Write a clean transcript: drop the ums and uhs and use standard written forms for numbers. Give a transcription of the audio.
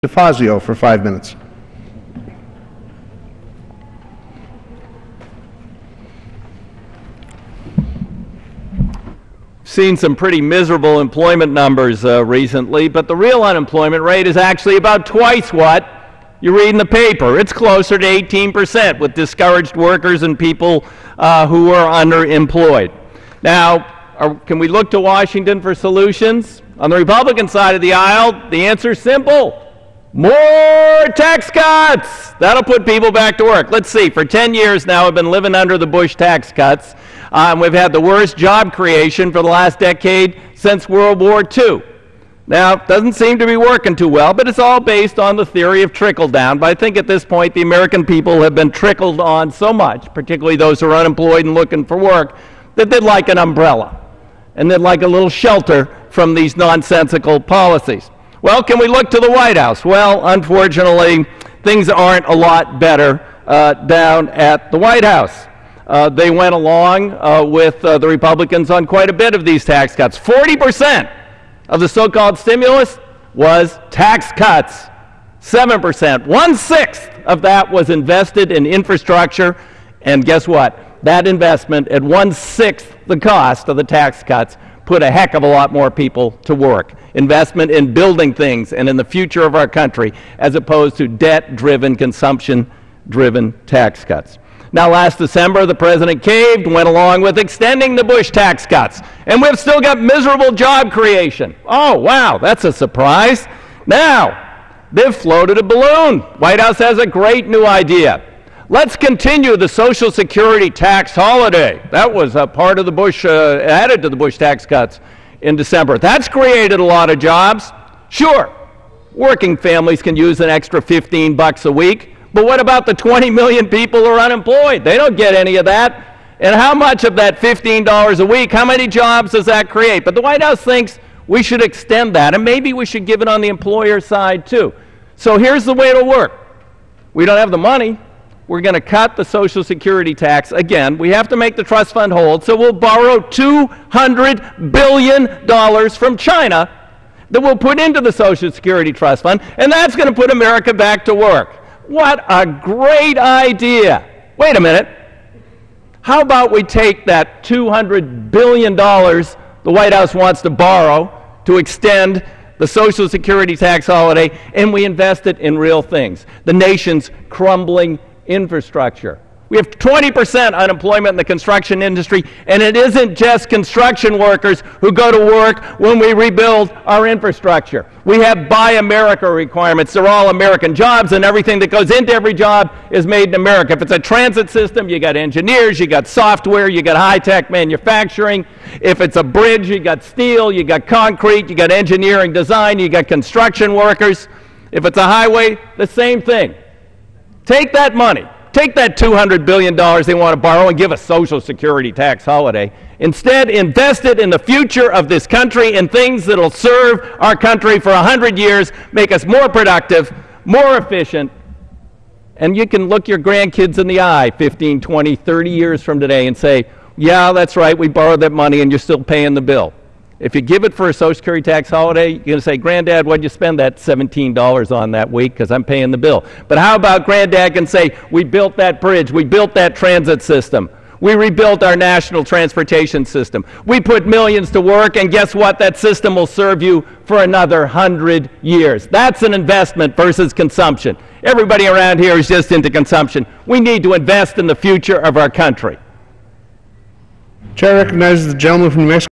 DeFazio for 5 minutes. Seen some pretty miserable employment numbers recently, but the real unemployment rate is actually about twice what you read in the paper. It's closer to 18% with discouraged workers and people who are underemployed. Now, can we look to Washington for solutions? On the Republican side of the aisle, the answer is simple. More tax cuts! That'll put people back to work. Let's see, for 10 years now I've been living under the Bush tax cuts. We've had the worst job creation for the last decade since World War II. Now, it doesn't seem to be working too well, but it's all based on the theory of trickle-down. But I think at this point the American people have been trickled on so much, particularly those who are unemployed and looking for work, that they'd like an umbrella, and they'd like a little shelter from these nonsensical policies. Well, can we look to the White House? Well, unfortunately, things aren't a lot better down at the White House. They went along with the Republicans on quite a bit of these tax cuts. 40% of the so-called stimulus was tax cuts. 7%. 1/6 of that was invested in infrastructure. And guess what? That investment at 1/6 the cost of the tax cuts put a heck of a lot more people to work. Investment in building things and in the future of our country, as opposed to debt-driven, consumption-driven tax cuts. Now, last December, the president caved, went along with extending the Bush tax cuts, and we've still got miserable job creation. Oh, wow, that's a surprise. Now, they've floated a balloon. White House has a great new idea. Let's continue the Social Security tax holiday. That was a part of the Bush, added to the Bush tax cuts in December. That's created a lot of jobs. Sure, working families can use an extra $15 a week, but what about the 20 million people who are unemployed? They don't get any of that. And how much of that $15 a week, how many jobs does that create? But the White House thinks we should extend that, and maybe we should give it on the employer side too. So here's the way it'll work. We don't have the money. We're going to cut the Social Security tax again. We have to make the trust fund hold, so we'll borrow $200 billion from China that we'll put into the Social Security trust fund, and that's going to put America back to work. What a great idea. Wait a minute. How about we take that $200 billion the White House wants to borrow to extend the Social Security tax holiday, and we invest it in real things, the nation's crumbling infrastructure. We have 20% unemployment in the construction industry, and it isn't just construction workers who go to work when we rebuild our infrastructure. We have Buy America requirements. They're all American jobs, and everything that goes into every job is made in America. If it's a transit system, you got engineers, you got software, you got high-tech manufacturing. If it's a bridge, you got steel, you got concrete, you got engineering design, you got construction workers. If it's a highway, the same thing. Take that money. Take that $200 billion they want to borrow and give a Social Security tax holiday. Instead, invest it in the future of this country in things that will serve our country for 100 years, make us more productive, more efficient, and you can look your grandkids in the eye 15, 20, 30 years from today and say, yeah, that's right, we borrowed that money and you're still paying the bill. If you give it for a Social Security tax holiday, you're going to say, Granddad, what'd you spend that $17 on that week? Because I'm paying the bill. But how about Granddad can say, we built that bridge, we built that transit system, we rebuilt our national transportation system, we put millions to work, and guess what? That system will serve you for another 100 years. That's an investment versus consumption. Everybody around here is just into consumption. We need to invest in the future of our country. Chair recognizes the gentleman from New Mexico.